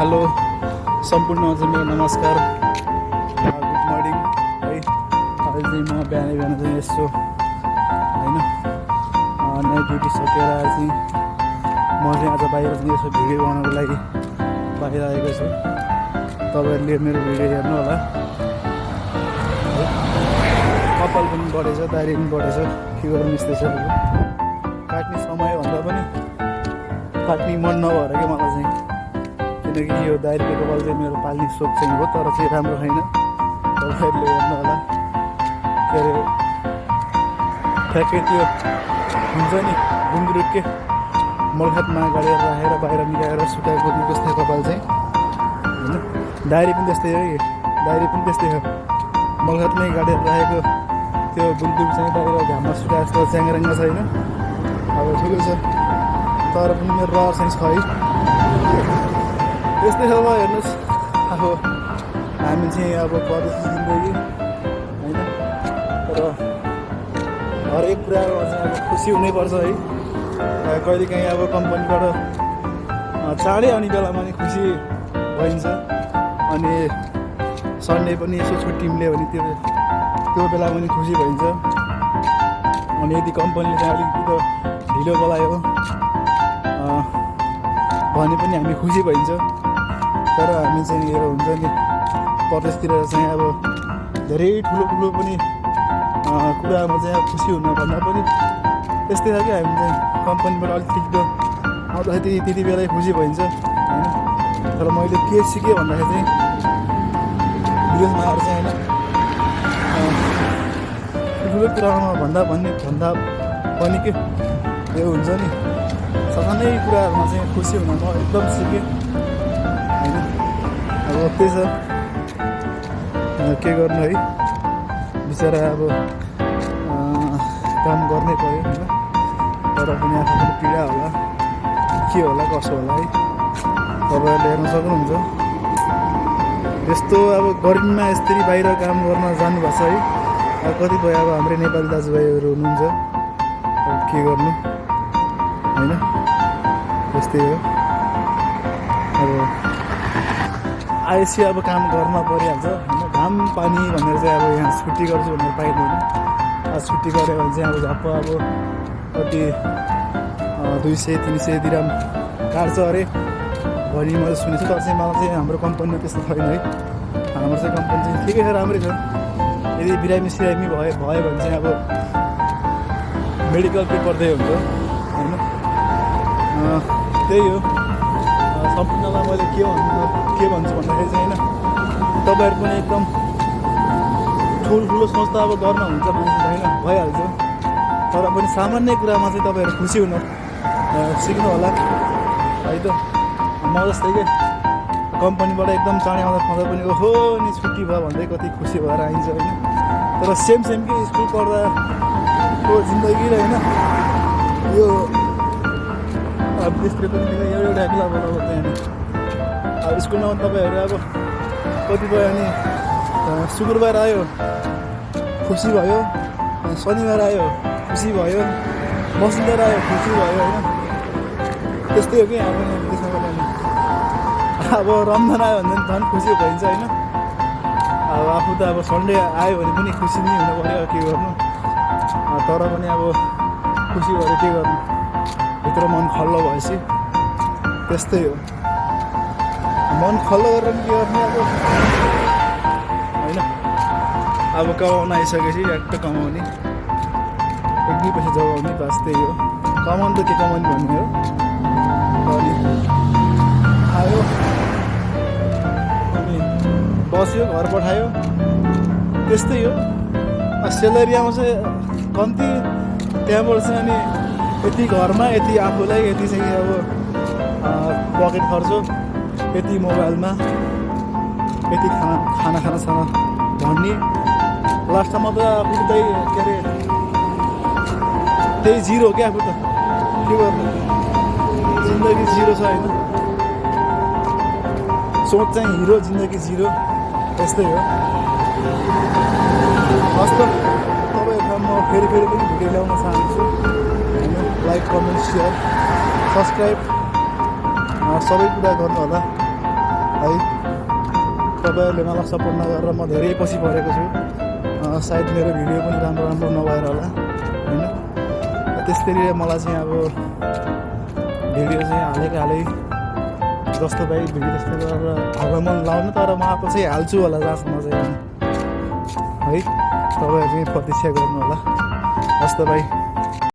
Hello सम्पूर्ण मेरो नमस्कार, गुड मर्निङ है। अहिले चाहिँ म बिहानै चाहिँ यसो होइन नाइट ड्युटी सकेर चाहिँ म चाहिँ आज बाहिर चाहिँ यसो भिडियो बनाउनको लागि बाहिर आएको छु। तपाईँहरूले मेरो भिडियो हेर्नु होला। कपाल पनि बढेछ, दाह्री पनि बढेछ, के गर्नु यस्तै छ। काट्ने समयभन्दा पनि काट्ने मन नभएर क्या मलाई चाहिँ, किनकि यो दाह्रीको कपाल चाहिँ मेरो पाल्ने सोख चाहिँ हो, तर चाहिँ राम्रो छैन। तपाईँहरूले हेर्नु होला। के अरे ठ्याक्कै त्यो हुन्छ नि गुन्द्रुक के मलखातमा गाडेर राखेर बाहिर निकालेर सुकाएको जस्तै कपाल चाहिँ होइन। दाह्री पनि त्यस्तै हो कि, दाह्री पनि त्यस्तै हो। मलखातमै गाडेर राखेको त्यो गुन्द्रुक चाहिँ बाहिर घाममा सुकाए जस्तो च्याङ्ग्राङ्ग छैन। अब ठुलो छ तर पनि मेरो रहर चाहिँ छ है। यस्तै हो हेर्नुहोस्, अब हामी चाहिँ अब परदेशी जिन्दगी होइन, तर हरेक कुरामा चाहिँ अब खुसी हुनैपर्छ है। कहिलेकाहीँ अब कम्पनीबाट चाँडै आउने बेलामा नि खुसी भइन्छ, अनि सन्डे पनि यसो छुट्टी मिल्यो भने त्यो बेलामा पनि खुसी भइन्छ। अनि यदि कम्पनीले चाहिँ अलिकति त ढिलो बोलायो भने पनि हामी खुसी भइन्छ। तर हामी चाहिँ यो हुन्छ नि परदेशतिर चाहिँ अब धेरै ठुलो पनि कुरामा चाहिँ अब खुसी हुनुभन्दा पनि त्यस्तै छ कि हामी चाहिँ कम्पनीबाट अलिक छिटो आउँदाखेरि त्यति बेलै खुसी भइन्छ होइन। तर मैले के सिकेँ भन्दाखेरि चाहिँ विदेशमा आएर चाहिँ होइन ठुलो कुरामा भन्दा पनि के यो हुन्छ नि सानै कुराहरूमा चाहिँ खुसी हुन म एकदम सिकेँ होइन। अब त्यही छ, के गर्नु है, बिचरा अब काम गर्नै पऱ्यो होइन। तर पनि आफू पनि पीडा होला, के होला कसो होला है, तपाईँहरूले हेर्न सक्नुहुन्छ। यस्तो अब गर्मीमा यसरी बाहिर काम गर्न जानुभएको छ है। अब कतिपय अब हाम्रै नेपाली दाजुभाइहरू हुनुहुन्छ, अब के गर्नु होइन, यस्तै हो। अब आएपछि अब काम गर्न परिहाल्छ होइन। घाम पानी भनेर चाहिँ अब यहाँ छुट्टी गर्छु भनेर पाइँदैन। छुट्टी गऱ्यो भने चाहिँ अब झप्प अब कति 200-300 दिराम काट्छ अरे भनी मैले सुनेको छु। तर चाहिँ मलाई चाहिँ हाम्रो कम्पनीमा त्यस्तो छैन है। हाम्रो चाहिँ कम्पनी चाहिँ ठिकै छ, राम्रै छ। यदि बिरामी भयो भने चाहिँ अब मेडिकल पे गर्दै हुन्छ होइन। त्यही हो। सम्पूर्णलाई मैले के भन्छु भन्दाखेरि चाहिँ होइन, तपाईँहरू पनि एकदम ठुलो सोच त अब गर्नुहुन्छ मान्छे होइन, भइहाल्छ। तर पनि सामान्य कुरामा चाहिँ तपाईँहरू खुसी हुन सिक्नु होला है त। म जस्तै के कम्पनीबाट एकदम चाँडै आउँदा पनि ओहो नि छुट्टी भयो भन्दै कति खुसी भएर आइन्छ होइन। तर सेम कि स्कुल पढ्दाको जिन्दगी र होइन यो विदेशतिर पनि एउटा एक्ला बोलाएको त्यहाँनिर। अब स्कुलमा तपाईँहरू अब कतिपय अनि शुक्रबार आयो खुसी भयो, शनिबार आयो खुसी भयो, मङ्गलबार आयो खुसी भयो होइन। त्यस्तै हो कि हाम्रो विदेशमा पनि। अब रमजान आयो भने झन् खुसी भइन्छ होइन। अब आफू त अब सन्डे आयो भने पनि खुसी नै हुनु पऱ्यो, के गर्नु। तर पनि अब खुसी भएर के गर्नु, भित्र मन खल्लो भएपछि त्यस्तै हो। मन खल्लो गरेर पनि के गर्ने अब होइन। अब कमाउन आइसकेपछि एक्ट कमाउने, एक दुई पैसा जोगाउने, बस त्यही हो। कमाउनु त के कमाउने भन्ने हो। अनि आयो अनि बस्यो, घर पठायो, त्यस्तै हो। सेलेरी आउँछ कम्ती, त्यहाँबाट चाहिँ अनि यति घरमा, यति आफूलाई, यति चाहिँ अब पकेट खर्च, यति मोबाइलमा, यति खाना भन्ने। लास्टमा त आफू त्यही के अरे त्यही जिरो क्या आफू त, के गर्नु, जिन्दगी जिरो छ होइन। सोच चाहिँ हिरो, जिन्दगी जिरो, त्यस्तै हो। हस् त, तपाईँहरूमा म फेरि पनि भिडियो ल्याउन चाहन्छु होइन। लाइक, कमेन्ट, सेयर, सब्सक्राइब सबै कुरा गर्नु होला। है। तपाईँहरूले मलाई सपोर्ट नगरेर म धेरै पछि परेको छु। सायद मेरो भिडियो पनि राम्रो राम्रो नभएर होला होइन। त्यसरी मलाई चाहिँ अब भिडियो चाहिँ हालै जस्तो भाइ भिडियो त्यस्तो गरेर हाल्न मन लाउनु, तर म आएको चाहिँ हाल्छु होला जहाँसम्म चाहिँ है। तपाईँहरू चाहिँ प्रतीक्षा गर्नु होला। हस् त भाइ।